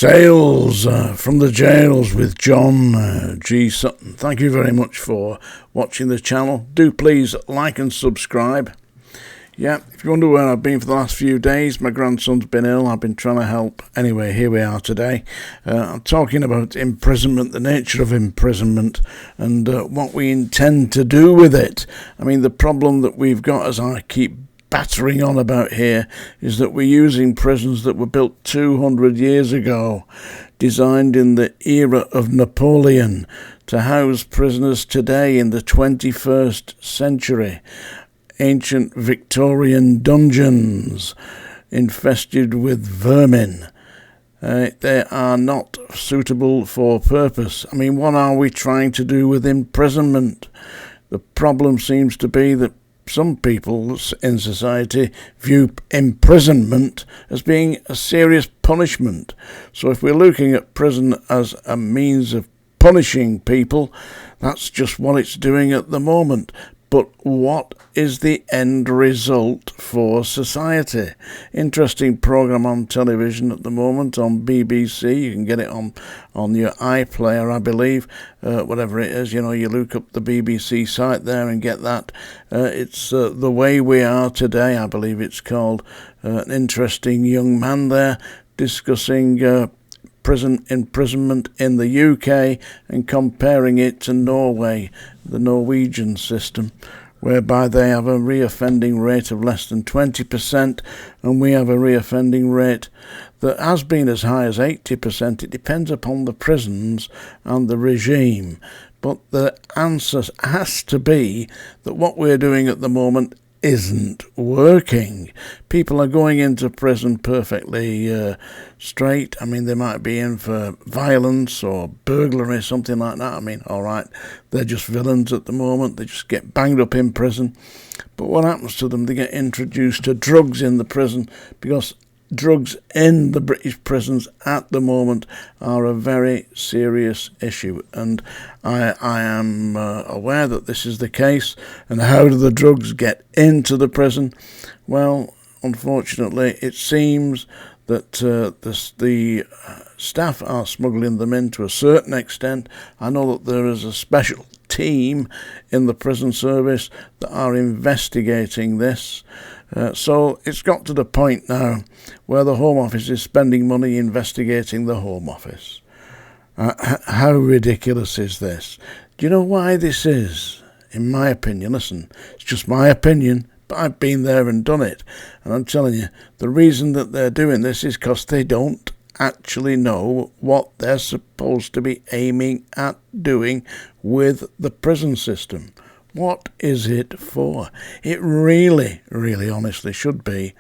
Tales from the Jails with John G. Sutton. Thank you very much for watching the channel. Do please like and subscribe. Yeah, if you wonder where I've been for the last few days, my grandson's been ill. I've been trying to help. Anyway, here we are today. I'm talking about imprisonment, the nature of imprisonment, and what we intend to do with it. I mean, the problem that we've got, as I keep battering on about here, is that we're using prisons that were built 200 years ago, designed in the era of Napoleon, to house prisoners today in the 21st century. Ancient Victorian dungeons infested with vermin. They are not suitable for purpose. I mean, what are we trying to do with imprisonment? The problem seems to be that some people in society view imprisonment as being a serious punishment. So if we're looking at prison as a means of punishing people, that's just what it's doing at the moment. But what is the end result for society? Interesting programme on television at the moment on BBC. You can get it on your iPlayer, I believe, whatever it is. You know, you look up the BBC site there and get that. It's The Way We Are Today, I believe it's called. An interesting young man there discussing prison imprisonment in the UK and comparing it to Norway, the Norwegian system, whereby they have a reoffending rate of less than 20%, and we have a reoffending rate that has been as high as 80%. It depends upon the prisons and the regime. But the answer has to be that what we're doing at the moment isn't working. People are going into prison perfectly straight. I mean, they might be in for violence or burglary, something like that. I mean, all right, they're just villains at the moment. They just get banged up in prison. But what happens to them? They get introduced to drugs in the prison, because drugs in the British prisons at the moment are a very serious issue, and I am aware that this is the case. And how do the drugs get into the prison? Well, unfortunately, it seems that the staff are smuggling them in to a certain extent. I know that there is a special team in the prison service that are investigating this. So it's got to the point now where the Home Office is spending money investigating the Home Office. How ridiculous is this? Do you know why this is? In my opinion, listen, it's just my opinion, but I've been there and done it. And I'm telling you, the reason that they're doing this is because they don't actually know what they're supposed to be aiming at doing with the prison system. What is it for? It really, really honestly should be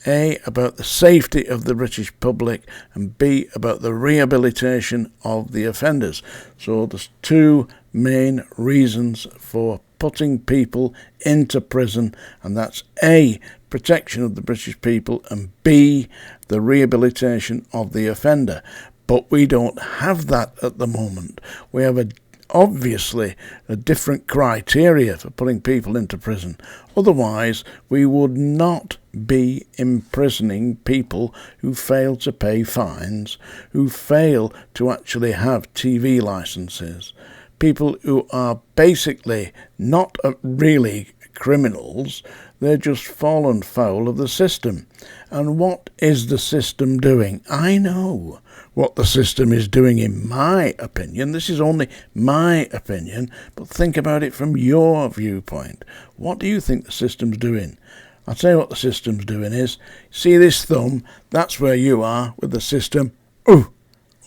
A, about the safety of the British public, and B, about the rehabilitation of the offenders. So there's two main reasons for putting people into prison, and that's A, protection of the British people, and B, the rehabilitation of the offender. But we don't have that at the moment. We have obviously a different criteria for putting people into prison. Otherwise, we would not be imprisoning people who fail to pay fines, who fail to actually have TV licenses, people who are basically not really criminals. They're just fallen foul of the system. And what is the system doing? I know what the system is doing, in my opinion. This is only my opinion, but think about it from your viewpoint. What do you think the system's doing? I'll tell you what the system's doing is, see this thumb? That's where you are with the system. Ooh,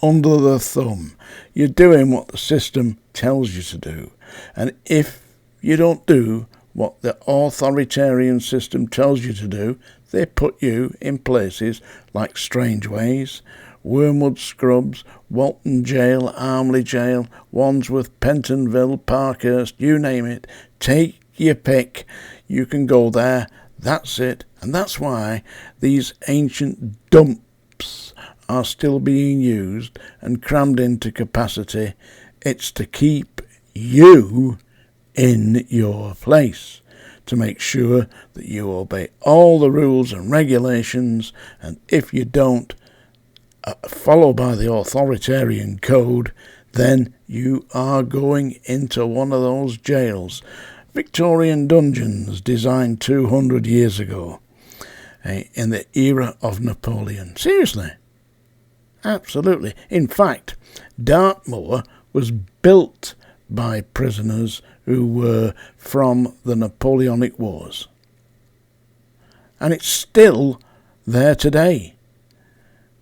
under the thumb. You're doing what the system tells you to do. And if you don't do what the authoritarian system tells you to do, they put you in places like Strangeways, Wormwood Scrubs, Walton Jail, Armley Jail, Wandsworth, Pentonville, Parkhurst, you name it. Take your pick. You can go there. That's it. And that's why these ancient dumps are still being used and crammed into capacity. It's to keep you in your place, to make sure that you obey all the rules and regulations, and if you don't, follow by the authoritarian code, then you are going into one of those jails. Victorian dungeons designed 200 years ago in the era of Napoleon. Seriously. Absolutely. In fact, Dartmoor was built by prisoners who were from the Napoleonic Wars. And it's still there today.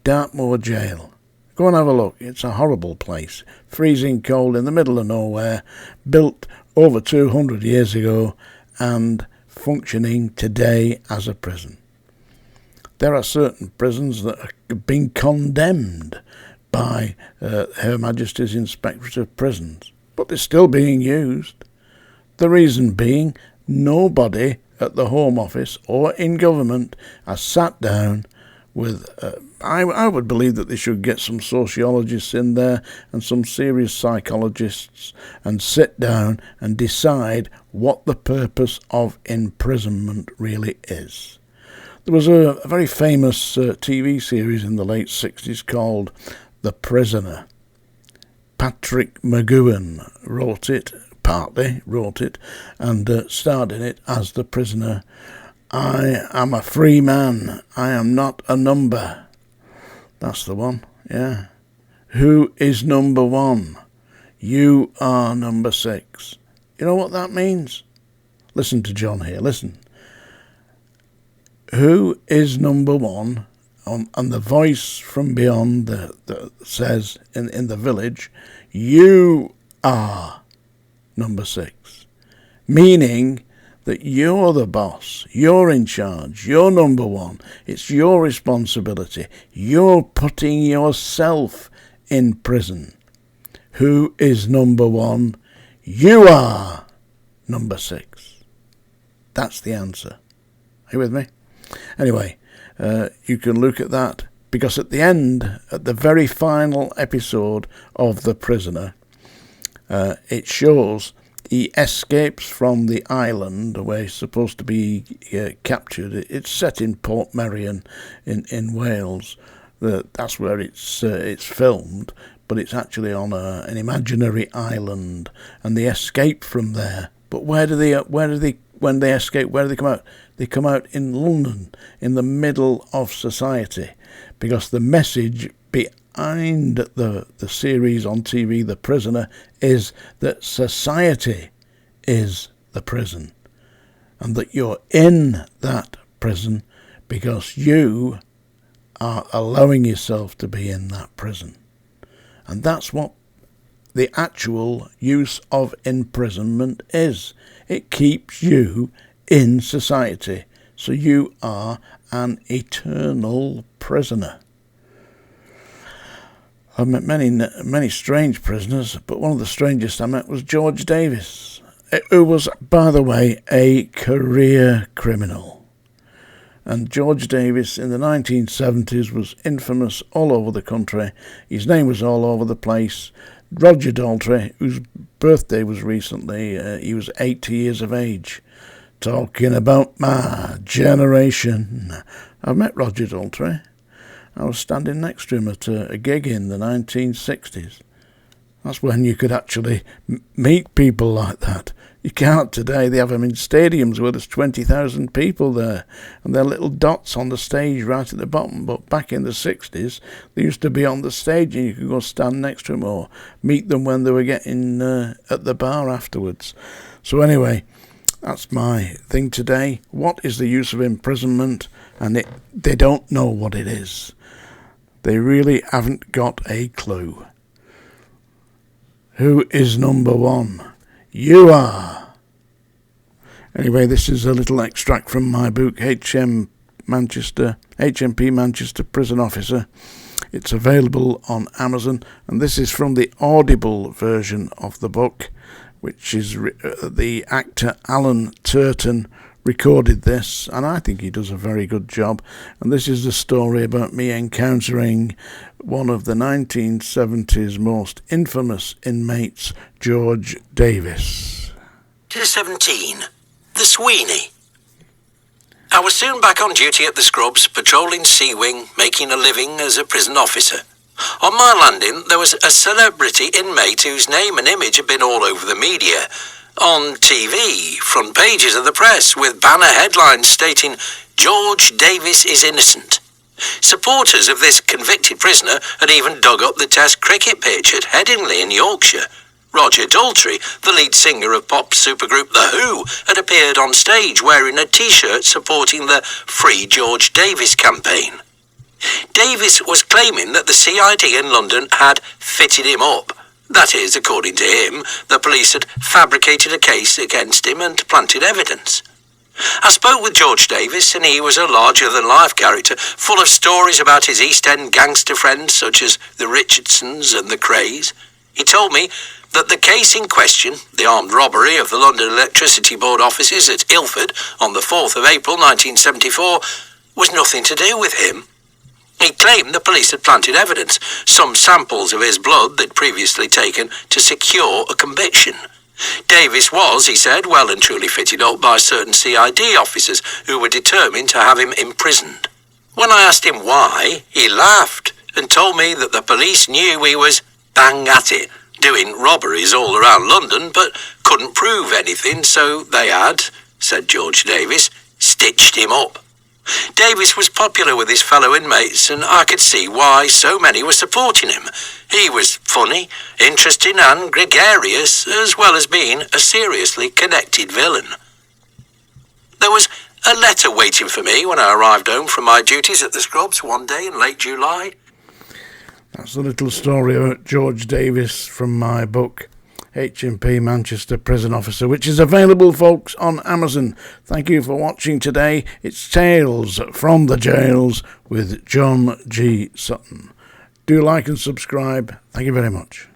Dartmoor Jail. Go and have a look. It's a horrible place. Freezing cold in the middle of nowhere, built over 200 years ago and functioning today as a prison. There are certain prisons that have been condemned by Her Majesty's Inspectorate of Prisons, but they're still being used. The reason being, nobody at the Home Office or in government has sat down with, I would believe that they should get some sociologists in there and some serious psychologists and sit down and decide what the purpose of imprisonment really is. There was a very famous TV series in the late 60s called The Prisoner. Patrick McGoohan partly wrote it, and starred in it as the prisoner. I am a free man. I am not a number. That's the one, yeah. Who is number one? You are number 6. You know what that means? Listen to John here, listen. Who is number one? And the voice from beyond that says in the village, you are number 6. Meaning that you're the boss, you're in charge, you're number one, it's your responsibility, you're putting yourself in prison. Who is number one? You are number 6. That's the answer. Are you with me? Anyway, you can look at that, because at the end, at the very final episode of The Prisoner, it shows he escapes from the island where he's supposed to be captured. It's set in Portmeirion in Wales. That's where it's filmed, but it's actually on an imaginary island, and they escape from there. But when they escape, where do they come out? They come out in London, in the middle of society, because the message behind the series on TV, The Prisoner, is that society is the prison, and that you're in that prison because you are allowing yourself to be in that prison. And that's what the actual use of imprisonment is. It keeps you in society, so you are an eternal prisoner. I've met many strange prisoners, but one of the strangest I met was George Davies, who was, by the way, a career criminal. And George Davies in the 1970s was infamous all over the country. His name was all over the place. Roger Daltrey, whose birthday was recently, he was 80 years of age. Talking about my generation. I've met Roger Daltrey. I was standing next to him at a gig in the 1960s. That's when you could actually meet people like that. You can't today. They have them in stadiums where there's 20,000 people there, and they're little dots on the stage right at the bottom. But back in the 60s, they used to be on the stage, and you could go stand next to them or meet them when they were getting at the bar afterwards. So anyway, that's my thing today. What is the use of imprisonment? And they don't know what it is. They really haven't got a clue. Who is number one? You are. Anyway, this is a little extract from my book, HMP Manchester Prison Officer. It's available on Amazon, and this is from the Audible version of the book, which is the actor Alan Turton recorded this, and I think he does a very good job. And this is the story about me encountering one of the 1970s most infamous inmates, George Davies. 17. The Sweeney. I was soon back on duty at the Scrubs, patrolling C Wing, making a living as a prison officer. On my landing, there was a celebrity inmate whose name and image had been all over the media. On TV, front pages of the press, with banner headlines stating, "George Davies is innocent." Supporters of this convicted prisoner had even dug up the Test cricket pitch at Headingley in Yorkshire. Roger Daltrey, the lead singer of pop supergroup The Who, had appeared on stage wearing a T-shirt supporting the Free George Davies campaign. Davies was claiming that the CID in London had fitted him up. That is, according to him, the police had fabricated a case against him and planted evidence. I spoke with George Davies, and he was a larger-than-life character, full of stories about his East End gangster friends such as the Richardsons and the Crays. He told me that the case in question, the armed robbery of the London Electricity Board offices at Ilford on the 4th of April 1974, was nothing to do with him. He claimed the police had planted evidence, some samples of his blood they'd previously taken, to secure a conviction. Davies was, he said, well and truly fitted up by certain CID officers who were determined to have him imprisoned. When I asked him why, he laughed and told me that the police knew he was bang at it, doing robberies all around London, but couldn't prove anything, so they had, said George Davies, stitched him up. Davies was popular with his fellow inmates, and I could see why so many were supporting him. He was funny, interesting and gregarious, as well as being a seriously connected villain. There was a letter waiting for me when I arrived home from my duties at the Scrubs one day in late July. That's a little story about George Davies from my book, HMP Manchester Prison Officer, which is available, folks, on Amazon. Thank you for watching today. It's Tales from the Jails with John G. Sutton. Do like and subscribe. Thank you very much.